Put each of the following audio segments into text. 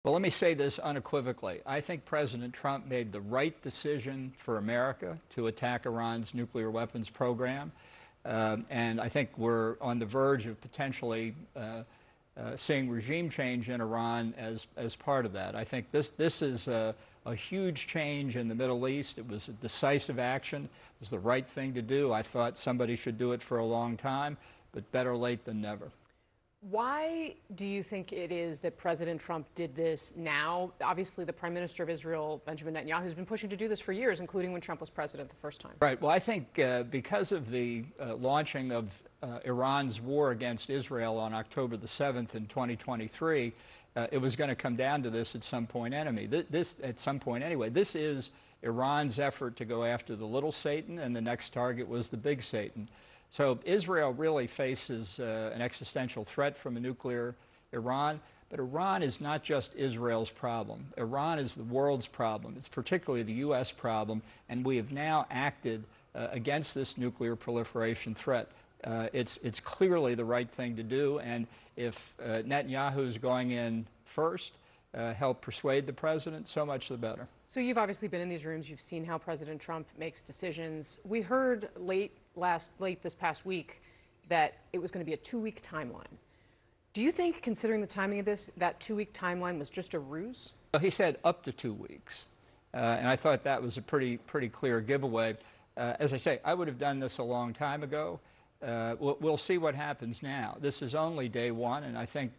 Well, let me say this unequivocally. I think President Trump made the right decision for America to attack Iran's nuclear weapons program. And I think we're on the verge of potentially seeing regime change in Iran as part of that. I think this is a huge change in the Middle East. It was a decisive action. It was the right thing to do. I thought somebody should do it for a long time, but better late than never. Why do you think it is that President Trump did this now? Obviously, the Prime Minister of Israel, Benjamin Netanyahu, has been pushing to do this for years, including when Trump was president the first time. Right. Well, I think because of the launching of Iran's war against Israel on October the 7th in 2023, it was going to come down to this at some point anyway. This is Iran's effort to go after the little Satan, and the next target was the big Satan. So Israel really faces an existential threat from a nuclear Iran. But Iran is not just Israel's problem. Iran is the world's problem. It's particularly the U.S. problem. And we have now acted against this nuclear proliferation threat. It's clearly the right thing to do. And if Netanyahu is going in first, help persuade the president, so much the better. So you've obviously been in these rooms. You've seen how President Trump makes decisions. We heard late this past week that it was going to be a 2-week timeline. Do you think, considering the timing of this, that 2-week timeline was just a ruse? Well, he said up to 2 weeks, and I thought that was a pretty clear giveaway. As I say, I would have done this a long time ago. We'll see what happens now. This is only day one, and I think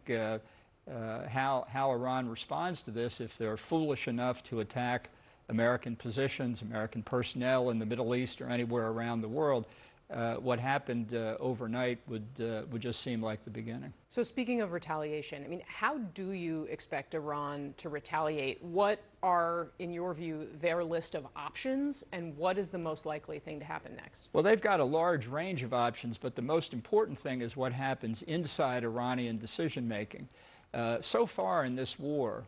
how Iran responds to this, if they're foolish enough to attack American positions, American personnel in the Middle East or anywhere around the world, what happened overnight would just seem like the beginning. So speaking of retaliation, I mean, how do you expect Iran to retaliate? What are, in your view, their list of options, and what is the most likely thing to happen next? Well, they've got a large range of options, but the most important thing is what happens inside Iranian decision-making. So far in this war,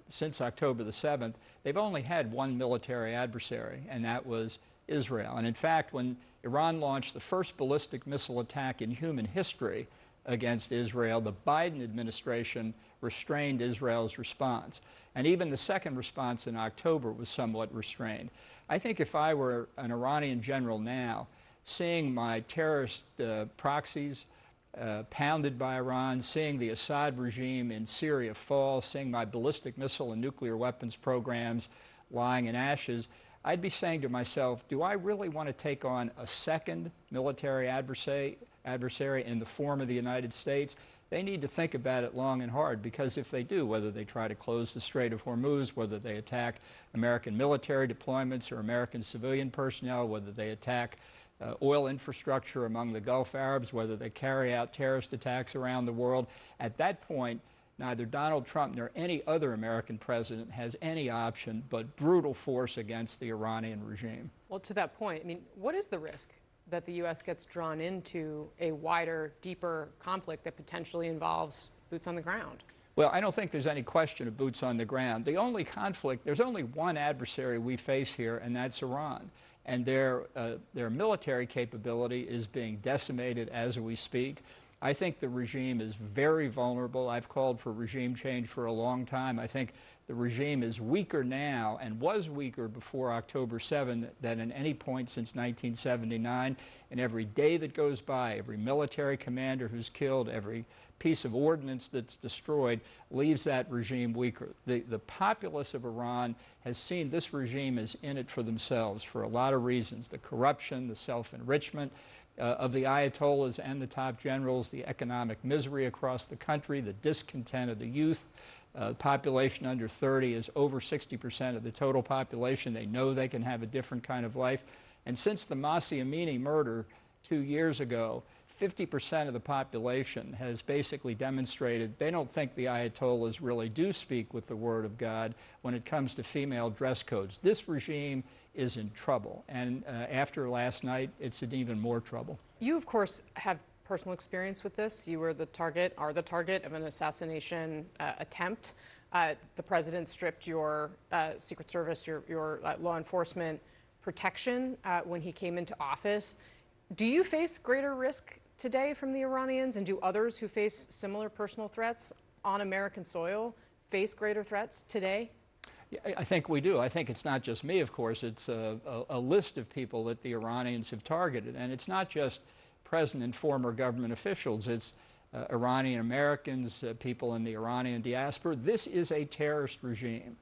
since October the 7th, they've only had one military adversary, and that was Israel. And in fact, when Iran launched the first ballistic missile attack in human history against Israel, the Biden administration restrained Israel's response. And even the second response in October was somewhat restrained. I think if I were an Iranian general now, seeing my terrorist proxies pounded by Iran, seeing the Assad regime in Syria fall, seeing my ballistic missile and nuclear weapons programs lying in ashes, I'd be saying to myself, do I really want to take on a second military adversary in the form of the United States? They need to think about it long and hard, because if they do, whether they try to close the Strait of Hormuz, whether they attack American military deployments or American civilian personnel, whether they attack oil infrastructure among the Gulf Arabs, whether they carry out terrorist attacks around the world, at that point, neither Donald Trump nor any other American president has any option but brutal force against the Iranian regime. Well, to that point, I mean, what is the risk that the U.S. gets drawn into a wider, deeper conflict that potentially involves boots on the ground? Well, I don't think there's any question of boots on the ground. The only conflict, there's only one adversary we face here, and that's Iran. And their military capability is being decimated as we speak. I think the regime is very vulnerable. I've called for regime change for a long time. I think the regime is weaker now and was weaker before October 7 than at any point since 1979. And every day that goes by, every military commander who's killed, every piece of ordnance that's destroyed leaves that regime weaker. The populace of Iran has seen this regime as in it for themselves for a lot of reasons: the corruption, the self-enrichment of the Ayatollahs and the top generals, the economic misery across the country, the discontent of the youth. Population under 30 is over 60% of the total population. They know they can have a different kind of life. And since the Mahsa Amini murder 2 years ago, 50% of the population has basically demonstrated they don't think the Ayatollahs really do speak with the word of God when it comes to female dress codes. This regime is in trouble, and after last night, it's in even more trouble. You, of course, have personal experience with this. You were the target, are the target of an assassination attempt. The president stripped your Secret Service, your law enforcement protection when he came into office. Do you face greater risk today from the Iranians, and do others who face similar personal threats on American soil face greater threats today? Yeah, I think we do. I think it's not just me, of course. It's a list of people that the Iranians have targeted. And it's not just present and former government officials. It's Iranian Americans, people in the Iranian diaspora. This is a terrorist regime.